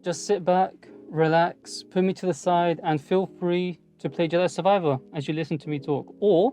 just sit back, relax, put me to the side, and feel free to play Jedi Survivor as you listen to me talk. Or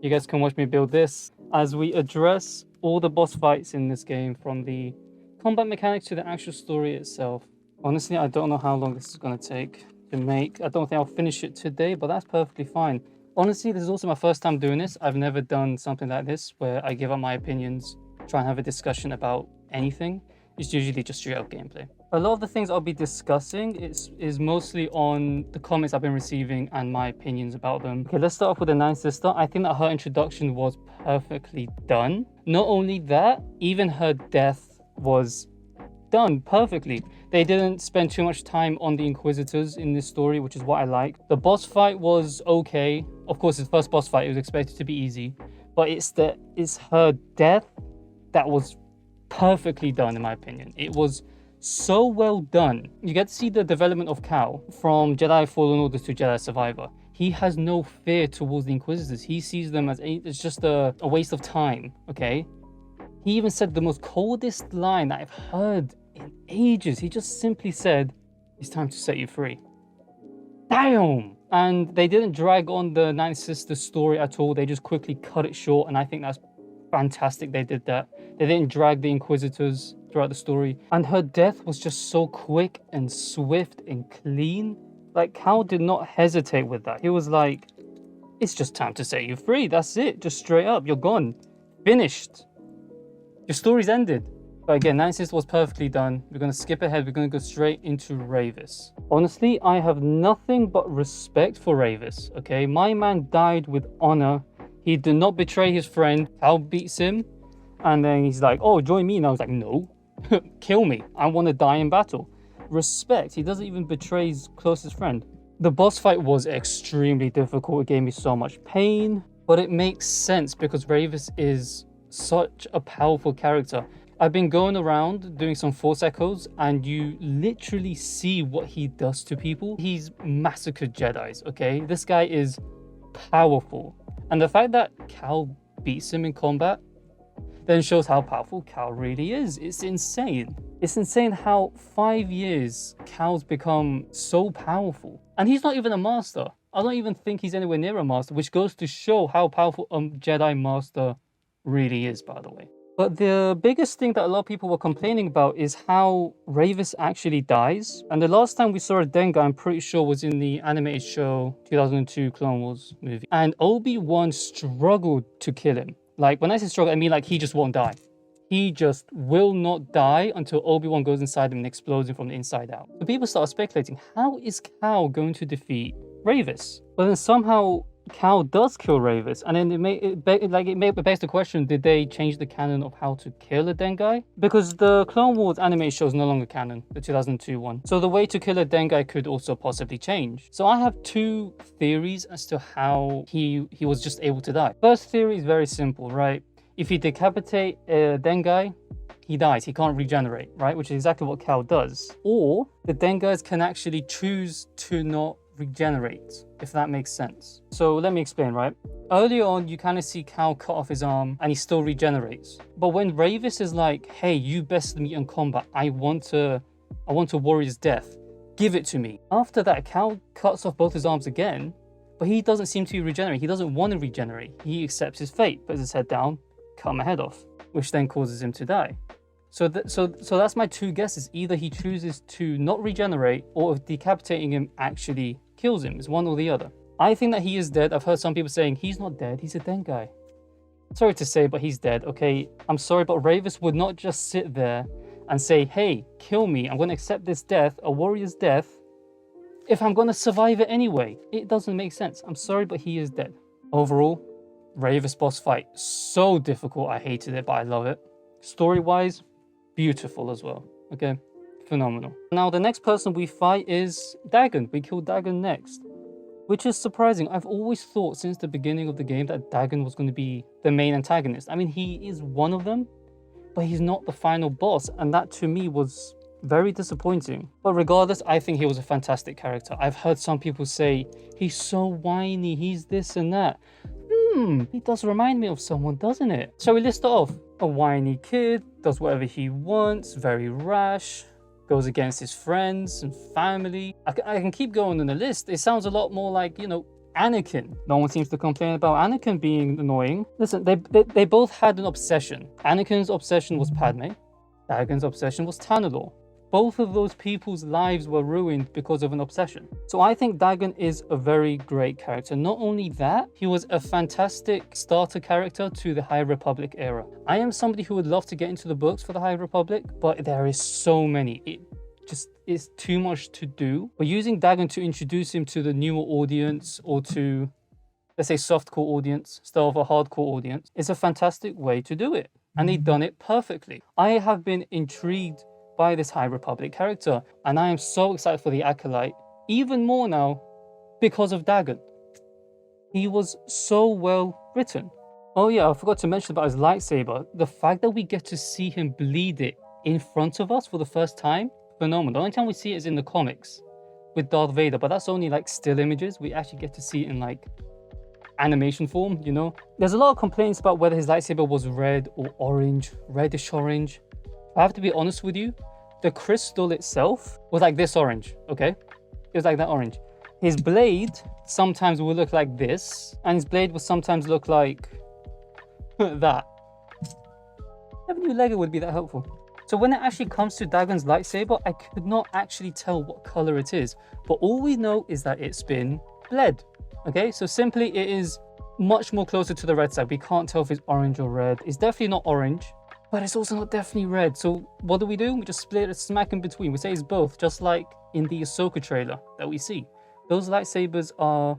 you guys can watch me build this as we address all the boss fights in this game, from the combat mechanics to the actual story itself. Honestly, I don't know how long this is going to take to make. I don't think I'll finish it today, but that's perfectly fine. Honestly, this is also my first time doing this. I've never done something like this where I give up my opinions, try and have a discussion about anything. It's usually just straight up gameplay. A lot of the things I'll be discussing is mostly on the comments I've been receiving and my opinions about them. Okay, let's start off with the Ninth Sister. I think that her introduction was perfectly done. Not only that, even her death was done perfectly. They didn't spend too much time on the Inquisitors in this story, which is what I like. The boss fight was okay. Of course, it's the first boss fight. It was expected to be easy, but it's her death that was perfectly done, in my opinion. It was so well done. You get to see the development of Cal from Jedi Fallen Order to Jedi Survivor. He has no fear towards the Inquisitors. He sees them as it's just a waste of time, okay? He even said the most coldest line that I've heard in ages. He just simply said, "It's time to set you free." Damn! And they didn't drag on the Ninth Sister story at all. They just quickly cut it short, and I think that's fantastic they did that. They didn't drag the Inquisitors throughout the story. And her death was just so quick and swift and clean. Like, Cal did not hesitate with that. He was like, "It's just time to set you free. That's it. Just straight up. You're gone. Finished. Your story's ended." But again, Ninth Sister was perfectly done. We're going to skip ahead. We're going to go straight into Rayvis. Honestly, I have nothing but respect for Rayvis, okay? My man died with honor. He did not betray his friend. Cal beats him. And then he's like, "Oh, join me." And I was like, "No, kill me. I want to die in battle." Respect. He doesn't even betray his closest friend. The boss fight was extremely difficult. It gave me so much pain, but it makes sense because Rayvis is such a powerful character. I've been going around doing some Force Echoes, and you literally see what he does to people. He's massacred Jedis, okay? This guy is powerful. And the fact that Cal beats him in combat then shows how powerful Cal really is. It's insane. It's insane how 5 years Cal's become so powerful. And he's not even a master. I don't even think he's anywhere near a master, which goes to show how powerful a Jedi master really is, by the way. But the biggest thing that a lot of people were complaining about is how Rayvis actually dies. And the last time we saw a Dagan, I'm pretty sure, was in the animated show 2002 Clone Wars movie. And Obi-Wan struggled to kill him. Like, when I say struggle, I mean like he just won't die. He just will not die until Obi-Wan goes inside him and explodes him from the inside out. So people start speculating, how is Cal going to defeat Rayvis? But then somehow Cal does kill Rayvis, and then it begs the question: did they change the canon of how to kill a Dengai? Because the Clone Wars anime show is no longer canon, the 2002 one. So the way to kill a Dengai could also possibly change. So I have two theories as to how he was just able to die. First theory is very simple, right? If you decapitate a Dengai, he dies. He can't regenerate, right? Which is exactly what Cal does. Or the Dengais can actually choose to not regenerate, if that makes sense. So let me explain, right? Earlier on, you kind of see Cal cut off his arm and he still regenerates. But when Rayvis is like, "Hey, you bested me in combat. I want a warrior's death. Give it to me." After that, Cal cuts off both his arms again, but he doesn't seem to regenerate. He doesn't want to regenerate. He accepts his fate, puts his head down, cut my head off, which then causes him to die. So that's my two guesses. Either he chooses to not regenerate, or if decapitating him actually kills him. It's one or the other. I think that he is dead. I've heard some people saying he's not dead. He's a Dengai. Sorry to say, but he's dead. Okay, I'm sorry, but Rayvis would not just sit there and say, "Hey, kill me. I'm going to accept this death, a warrior's death, if I'm going to survive it anyway." It doesn't make sense. I'm sorry, but he is dead. Overall, Rayvis boss fight, so difficult. I hated it, but I love it. Story-wise, beautiful as well. Okay, phenomenal. Now the next person we fight is Dagan. We kill Dagan next, which is surprising. I've always thought since the beginning of the game that Dagan was going to be the main antagonist. I mean, he is one of them, but he's not the final boss, and that to me was very disappointing. But regardless, I think he was a fantastic character. I've heard some people say he's so whiny, he's this and that. He does remind me of someone, doesn't it? So we list it off. A whiny kid, does whatever he wants, very rash, goes against his friends and family. I can keep going on the list. It sounds a lot more like, you know, Anakin. No one seems to complain about Anakin being annoying. Listen, they both had an obsession. Anakin's obsession was Padme. Dagan's obsession was Tanalorr. Both of those people's lives were ruined because of an obsession. So I think Dagan is a very great character. Not only that, he was a fantastic starter character to the High Republic era. I am somebody who would love to get into the books for the High Republic, but there is so many. It just is too much to do. But using Dagan to introduce him to the newer audience, or to, let's say, softcore audience instead of a hardcore audience, is a fantastic way to do it. And they've done it perfectly. I have been intrigued by this High Republic character, and I am so excited for the Acolyte, even more now because of Dagan. He was so well written. Oh yeah, I forgot to mention about his lightsaber. The fact that we get to see him bleed it in front of us for the first time, phenomenal. The only time we see it is in the comics with Darth Vader, but that's only like still images. We actually get to see it in like animation form, you know? There's a lot of complaints about whether his lightsaber was red or orange, reddish orange. I have to be honest with you, the crystal itself was like this orange, okay? It was like that orange. His blade sometimes will look like this, and his blade will sometimes look like that. Never knew Lego would be that helpful. So when it actually comes to Dagan's lightsaber, I could not actually tell what color it is, but all we know is that it's been bled, okay? So simply it is much more closer to the red side. We can't tell if it's orange or red. It's definitely not orange, but it's also not definitely red. So what do? We just split it smack in between. We say it's both, just like in the Ahsoka trailer that we see. Those lightsabers are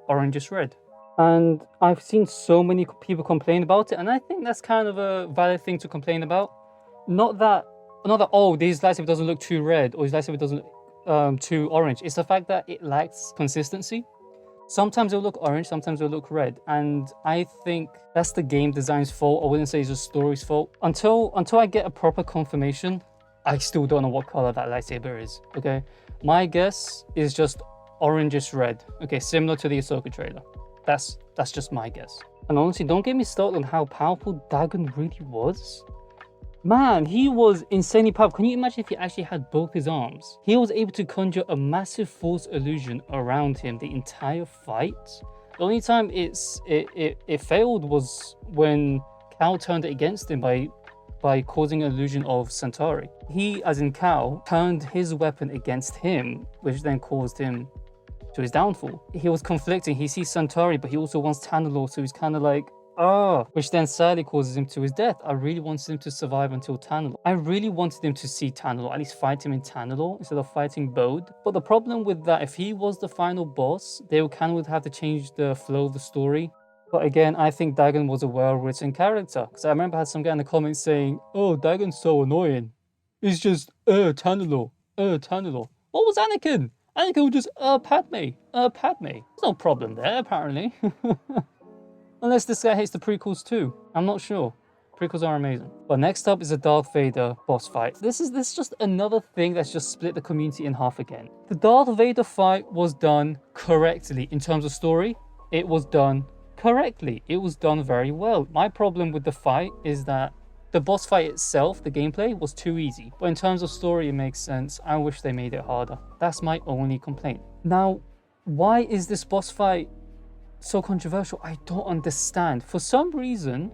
orangish red. And I've seen so many people complain about it, and I think that's kind of a valid thing to complain about. Not that, oh, this lightsaber doesn't look too red, or his lightsaber doesn't too orange. It's the fact that it lacks consistency. Sometimes it'll look orange, sometimes it'll look red. And I think that's the game design's fault. I wouldn't say it's the story's fault. Until I get a proper confirmation, I still don't know what color that lightsaber is, okay? My guess is just orangish red, okay? Similar to the Ahsoka trailer. That's just my guess. And honestly, don't get me started on how powerful Dagan really was. Man, he was insanely powerful. Can you imagine if he actually had both his arms? He was able to conjure a massive force illusion around him the entire fight. The only time it failed was when Cal turned it against him by causing an illusion of Centauri. He, as in Cal, turned his weapon against him, which then caused him to his downfall. He was conflicting. He sees Centauri, but he also wants Tanalorr, so he's kind of like, which then sadly causes him to his death. I really wanted him to survive until Tanalorr. I really wanted him to see Tanalorr, at least fight him in Tanalorr instead of fighting Bode. But the problem with that, if he was the final boss, they would kind of have to change the flow of the story. But again, I think Dagan was a well-written character. Because I remember I had some guy in the comments saying, oh, Dagan's so annoying. It's just, Tanalorr, Tanalorr. What was Anakin? Anakin was just, Padme. There's no problem there, apparently. Unless this guy hates the prequels too. I'm not sure. Prequels are amazing. But next up is a Darth Vader boss fight. This is just another thing that's just split the community in half again. The Darth Vader fight was done correctly in terms of story. It was done correctly. It was done very well. My problem with the fight is that the boss fight itself, the gameplay, was too easy. But in terms of story, it makes sense. I wish they made it harder. That's my only complaint. Now, why is this boss fight so controversial? I don't understand. For some reason,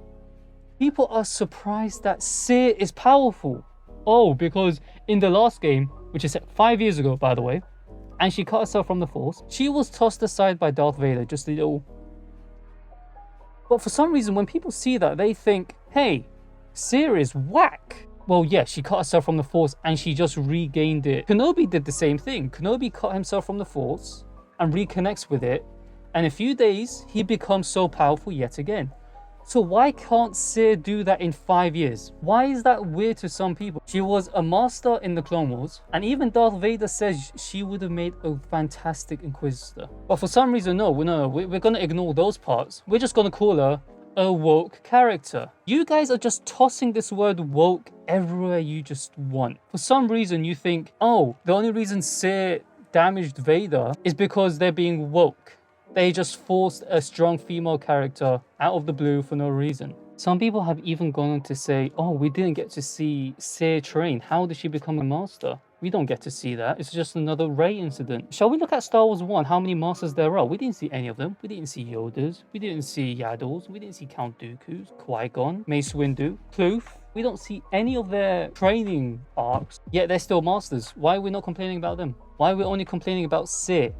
people are surprised that Seer is powerful. Oh, because in the last game, which is 5 years ago, by the way, and she cut herself from the Force, she was tossed aside by Darth Vader, just a little. But for some reason, when people see that, they think, hey, Seer is whack. Well, yeah, she cut herself from the Force and she just regained it. Kenobi did the same thing. Kenobi cut himself from the Force and reconnects with it. And in a few days, he becomes so powerful yet again. So why can't Seer do that in 5 years? Why is that weird to some people? She was a master in the Clone Wars, and even Darth Vader says she would have made a fantastic Inquisitor. But for some reason, we're going to ignore those parts. We're just going to call her a woke character. You guys are just tossing this word woke everywhere you just want. For some reason, you think, oh, the only reason Seer damaged Vader is because they're being woke. They just forced a strong female character out of the blue for no reason. Some people have even gone on to say, oh, we didn't get to see Seer train. How did she become a master? We don't get to see that. It's just another Rey incident. Shall we look at Star Wars 1, how many masters there are? We didn't see any of them. We didn't see Yodas. We didn't see Yaddles. We didn't see Count Dooku's, Qui-Gon, Mace Windu, Cluth. We don't see any of their training arcs, yet they're still masters. Why are we not complaining about them? Why are we only complaining about Seer?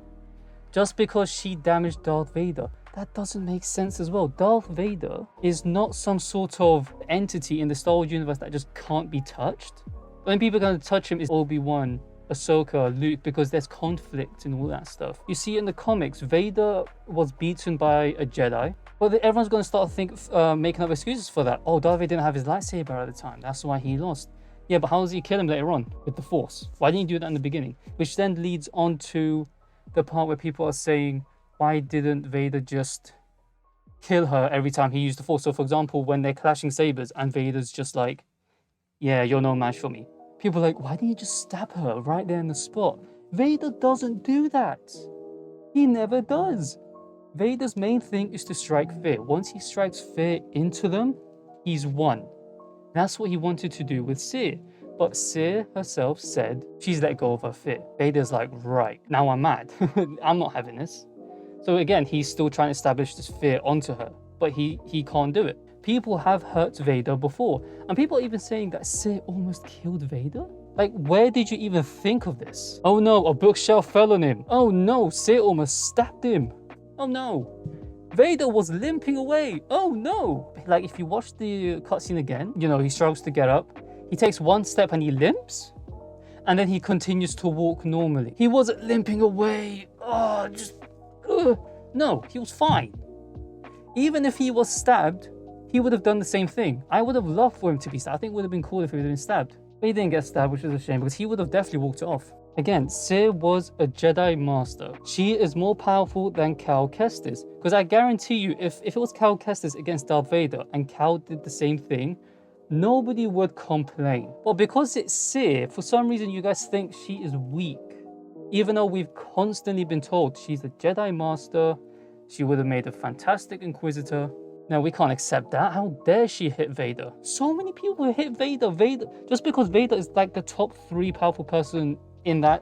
Just because she damaged Darth Vader. That doesn't make sense as well. Darth Vader is not some sort of entity in the Star Wars universe that just can't be touched. The only people going to touch him is Obi-Wan, Ahsoka, Luke, because there's conflict and all that stuff. You see in the comics, Vader was beaten by a Jedi, but everyone's going to start making up excuses for that. Oh, Darth Vader didn't have his lightsaber at the time. That's why he lost. Yeah, but how does he kill him later on? With the Force. Why didn't he do that in the beginning? Which then leads on to the part where people are saying, why didn't Vader just kill her every time he used the Force? So, for example, when they're clashing sabers and Vader's just like, yeah, you're no match for me. People are like, why didn't you just stab her right there in the spot? Vader doesn't do that. He never does. Vader's main thing is to strike fear. Once he strikes fear into them, he's won. That's what he wanted to do with Seer. But Seer herself said she's let go of her fear. Vader's like, right, now I'm mad. I'm not having this. So again, he's still trying to establish this fear onto her, but he can't do it. People have hurt Vader before, and people are even saying that Seer almost killed Vader. Like, where did you even think of this? Oh no, a bookshelf fell on him. Oh no, Seer almost stabbed him. Oh no, Vader was limping away. Oh no. Like, if you watch the cutscene again, you know, he struggles to get up. He takes one step and he limps, and then he continues to walk normally. He wasn't limping away. Oh, no, he was fine. Even if he was stabbed, he would have done the same thing. I would have loved for him to be stabbed. I think it would have been cool if he would have been stabbed. But he didn't get stabbed, which is a shame, because he would have definitely walked it off. Again, Seer was a Jedi Master. She is more powerful than Cal Kestis. Because I guarantee you, if it was Cal Kestis against Darth Vader and Cal did the same thing, nobody would complain. But because it's Seer, for some reason you guys think she is weak. Even though we've constantly been told she's a Jedi Master, she would have made a fantastic Inquisitor. Now, we can't accept that. How dare she hit Vader? So many people hit Vader. Just because Vader is like the top 3 powerful person in that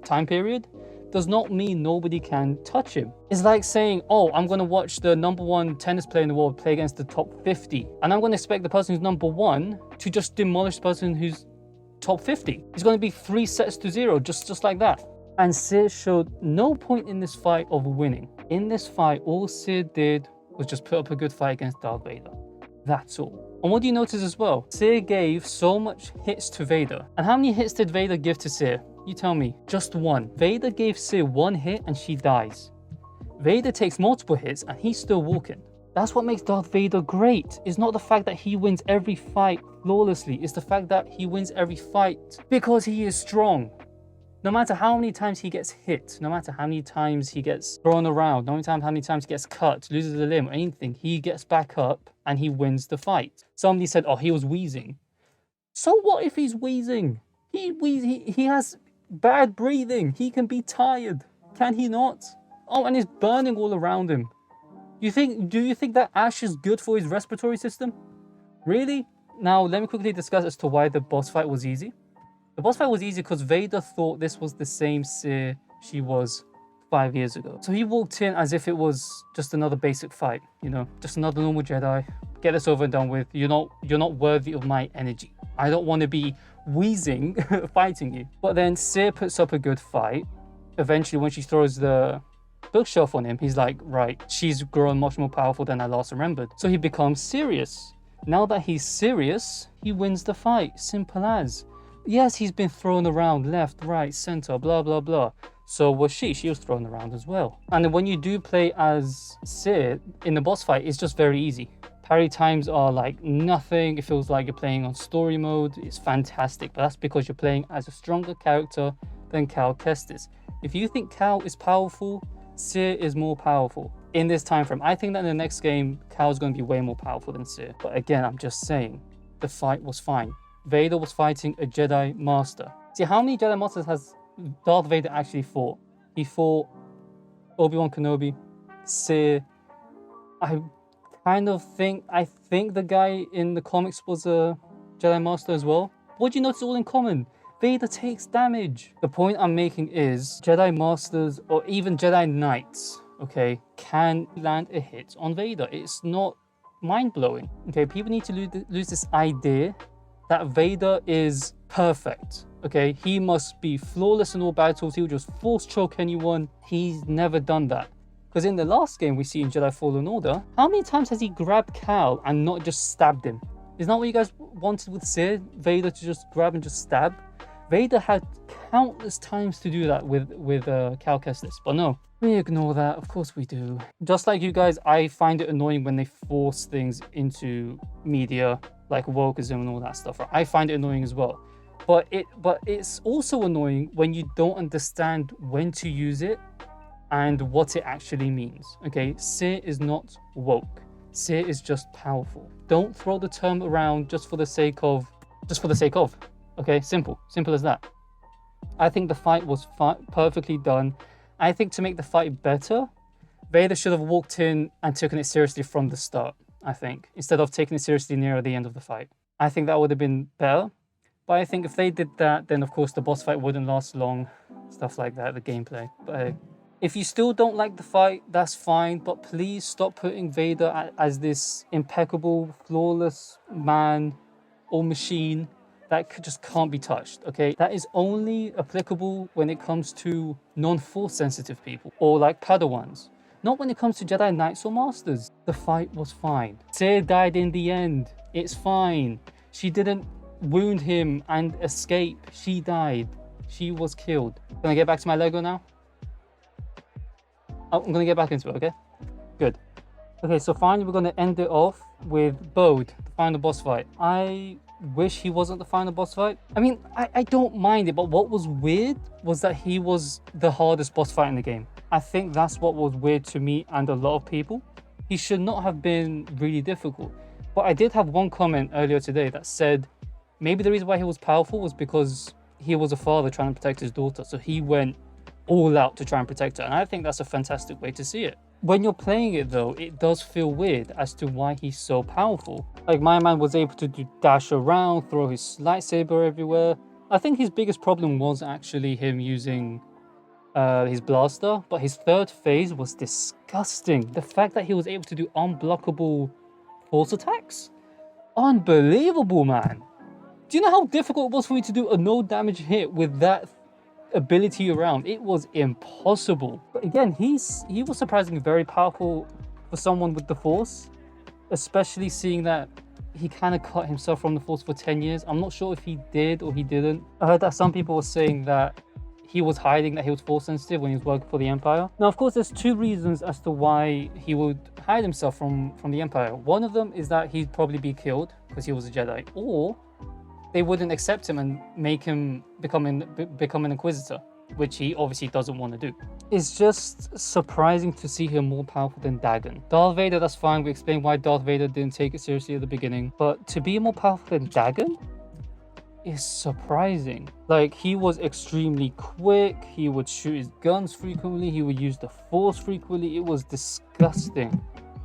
time period, does not mean nobody can touch him. It's like saying, oh, I'm going to watch the #1 tennis player in the world play against the top 50. And I'm going to expect the person who's #1 to just demolish the person who's top 50. It's going to be 3 sets to 0, just like that. And Seer showed no point in this fight of winning. In this fight, all Seer did was just put up a good fight against Darth Vader. That's all. And what do you notice as well? Seer gave so much hits to Vader. And how many hits did Vader give to Seer? You tell me. Just 1. Vader gave Seer 1 hit and she dies. Vader takes multiple hits and he's still walking. That's what makes Darth Vader great. It's not the fact that he wins every fight flawlessly. It's the fact that he wins every fight because he is strong. No matter how many times he gets hit, no matter how many times he gets thrown around, no matter how many times he gets cut, loses a limb or anything, he gets back up and he wins the fight. Somebody said, oh, he was wheezing. So what if he's wheezing? He has bad breathing. He can be tired. Can he not? Oh, and it's burning all around him. Do you think that ash is good for his respiratory system? Really? Now, let me quickly discuss as to why the boss fight was easy. The boss fight was easy because Vader thought this was the same Seer she was 5 years ago. So he walked in as if it was just another basic fight, you know, just another normal Jedi. Get this over and done with. You're not worthy of my energy. I don't want to be wheezing fighting you. But then Seer puts up a good fight. Eventually, when she throws the bookshelf on him, he's like, right, she's grown much more powerful than I last remembered. So he becomes serious. Now that he's serious, he wins the fight. Simple as. Yes, he's been thrown around left, right, center, blah, blah, blah. So was she. She was thrown around as well. And then when you do play as Seer in the boss fight, it's just very easy. Parry times are like nothing. It feels like you're playing on story mode. It's fantastic. But that's because you're playing as a stronger character than Cal Kestis. If you think Cal is powerful, Seer is more powerful in this time frame. I think that in the next game, Cal's going to be way more powerful than Seer. But again, I'm just saying, the fight was fine. Vader was fighting a Jedi Master. See, how many Jedi Masters has Darth Vader actually fought? He fought Obi-Wan Kenobi, Seer. I think the guy in the comics was a Jedi Master as well. What do you notice all in common? Vader takes damage. The point I'm making is Jedi Masters or even Jedi Knights, okay, can land a hit on Vader. It's not mind-blowing. Okay, people need to lose this idea that Vader is perfect. Okay, he must be flawless in all battles. He'll just force choke anyone. He's never done that. Because in the last game we see in Jedi Fallen Order, how many times has he grabbed Cal and not just stabbed him? Isn't that what you guys wanted with Sid? Vader to just grab and just stab? Vader had countless times to do that with Cal Kestis, but no. We ignore that, of course we do. Just like you guys, I find it annoying when they force things into media, like wokeism and all that stuff. Right? I find it annoying as well. But it's also annoying when you don't understand when to use it and what it actually means. Okay, Seer is not woke. Seer is just powerful. Don't throw the term around just for the sake of. Okay, simple as that. I think the fight was perfectly done. I think to make the fight better, Vader should have walked in and taken it seriously from the start, I think, instead of taking it seriously near the end of the fight. I think that would have been better. But I think if they did that, then of course the boss fight wouldn't last long. Stuff like that, the gameplay. But hey, if you still don't like the fight, that's fine. But please stop putting Vader as this impeccable, flawless man or machine that just can't be touched, okay? That is only applicable when it comes to non-force sensitive people or like Padawans. Not when it comes to Jedi Knights or Masters. The fight was fine. Seer died in the end. It's fine. She didn't wound him and escape. She died. She was killed. Can I get back to my Lego now? Oh, I'm gonna get back into it, okay? Good. Okay, so finally we're gonna end it off with Bode, the final boss fight. I wish he wasn't the final boss fight. I mean, I don't mind it, but what was weird was that he was the hardest boss fight in the game. I think that's what was weird to me and a lot of people. He should not have been really difficult. But I did have one comment earlier today that said maybe the reason why he was powerful was because he was a father trying to protect his daughter. So he went all out to try and protect her. And I think that's a fantastic way to see it. When you're playing it though, it does feel weird as to why he's so powerful. Like my man was able to dash around, throw his lightsaber everywhere. I think his biggest problem was actually him using his blaster, but his third phase was disgusting. The fact that he was able to do unblockable force attacks? Unbelievable, man. Do you know how difficult it was for me to do a no damage hit with that ability around? It was impossible. But again, he was surprisingly very powerful for someone with the force, especially seeing that he kind of cut himself from the force for 10 years. I'm not sure if he did or he didn't. I heard that some people were saying that he was hiding that he was force sensitive when he was working for the Empire. Now, of course, there's two reasons as to why he would hide himself from the Empire. One of them is that he'd probably be killed because he was a Jedi, or they wouldn't accept him and make him become an Inquisitor, which he obviously doesn't want to do. It's just surprising to see him more powerful than Dagan. Darth Vader, that's fine. We explained why Darth Vader didn't take it seriously at the beginning. But to be more powerful than Dagan is surprising. Like, he was extremely quick. He would shoot his guns frequently. He would use the Force frequently. It was disgusting.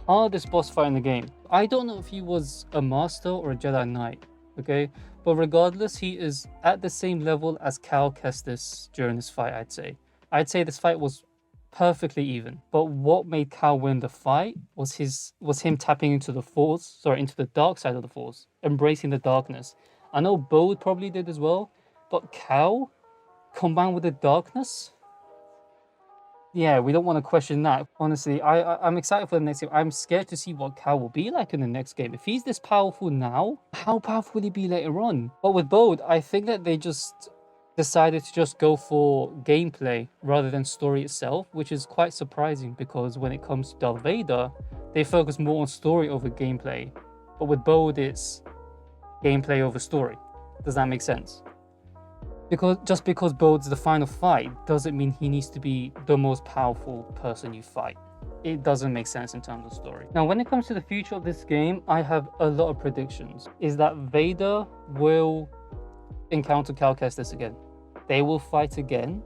Hardest boss fight in the game. I don't know if he was a Master or a Jedi Knight. Okay, but regardless, he is at the same level as Cal Kestis during this fight, I'd say. I'd say this fight was perfectly even. But what made Cal win the fight was him tapping into the Force, into the dark side of the Force, embracing the darkness. I know Bode probably did as well, but Cal, combined with the darkness, yeah, we don't want to question that. Honestly, I'm excited for the next game. I'm scared to see what Cal will be like in the next game. If he's this powerful now, how powerful will he be later on? But with Bode, I think that they just decided to just go for gameplay rather than story itself, which is quite surprising because when it comes to Darth Vader, they focus more on story over gameplay. But with Bode, it's gameplay over story. Does that make sense? Just because Bode's the final fight doesn't mean he needs to be the most powerful person you fight. It doesn't make sense in terms of story. Now, when it comes to the future of this game, I have a lot of predictions. Is that Vader will encounter Cal Kestis again. They will fight again,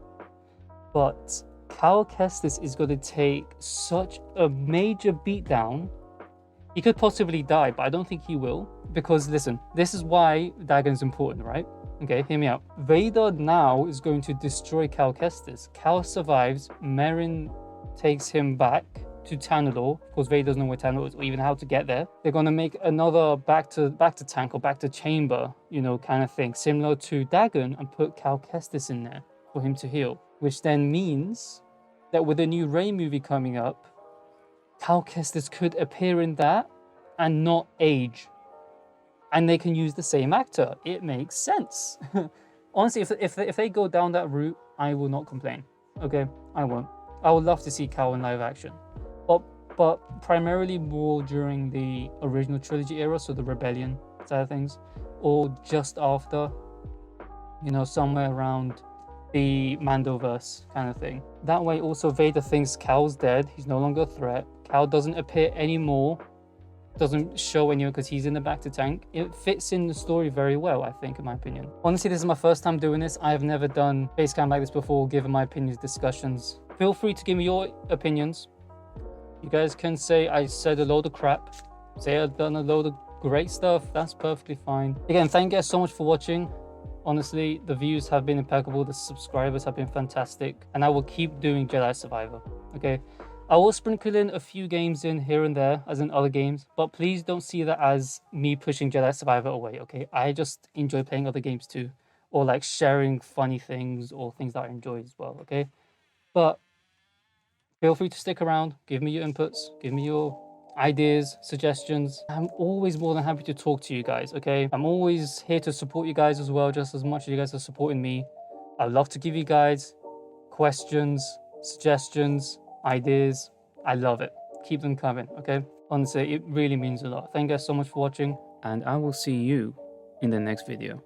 but Cal Kestis is going to take such a major beatdown. He could possibly die, but I don't think he will. Because listen, this is why Dagan's important, right? Okay, hear me out. Vader now is going to destroy Cal Kestis. Cal survives. Merrin takes him back to Tanalorr. Of course, Vader doesn't know where Tanalorr is or even how to get there. They're going to make another back to tank or back to chamber, you know, kind of thing, similar to Dagan, and put Cal Kestis in there for him to heal. Which then means that with a new Rey movie coming up, Cal Kestis could appear in that and not age. And they can use the same actor. It makes sense. Honestly, if they go down that route, I will not complain. Okay, I won't. I would love to see Cal in live action, but primarily more during the original trilogy era, so the Rebellion side of things, or just after, you know, somewhere around the Mandoverse kind of thing. That way, also Vader thinks Cal's dead. He's no longer a threat. Cal doesn't appear anymore. Doesn't show anywhere because he's in the back to tank. It fits in the story very well, I think, in my opinion. Honestly, this is my first time doing this. I have never done base cam like this before, given my opinions, discussions. Feel free to give me your opinions. You guys can say I said a load of crap, say I've done a load of great stuff. That's perfectly fine. Again, thank you guys so much for watching. Honestly, the views have been impeccable. The subscribers have been fantastic. And I will keep doing Jedi Survivor, okay? I will sprinkle in a few games in here and there, as in other games, but please don't see that as me pushing Jedi Survivor away, okay? I just enjoy playing other games too, or like sharing funny things or things that I enjoy as well, okay? But feel free to stick around, give me your inputs, give me your ideas, suggestions. I'm always more than happy to talk to you guys, okay? I'm always here to support you guys as well, just as much as you guys are supporting me. I'd love to give you guys questions, suggestions, ideas. I love it. Keep them coming, okay? Honestly, it really means a lot. Thank you guys so much for watching, and I will see you in the next video.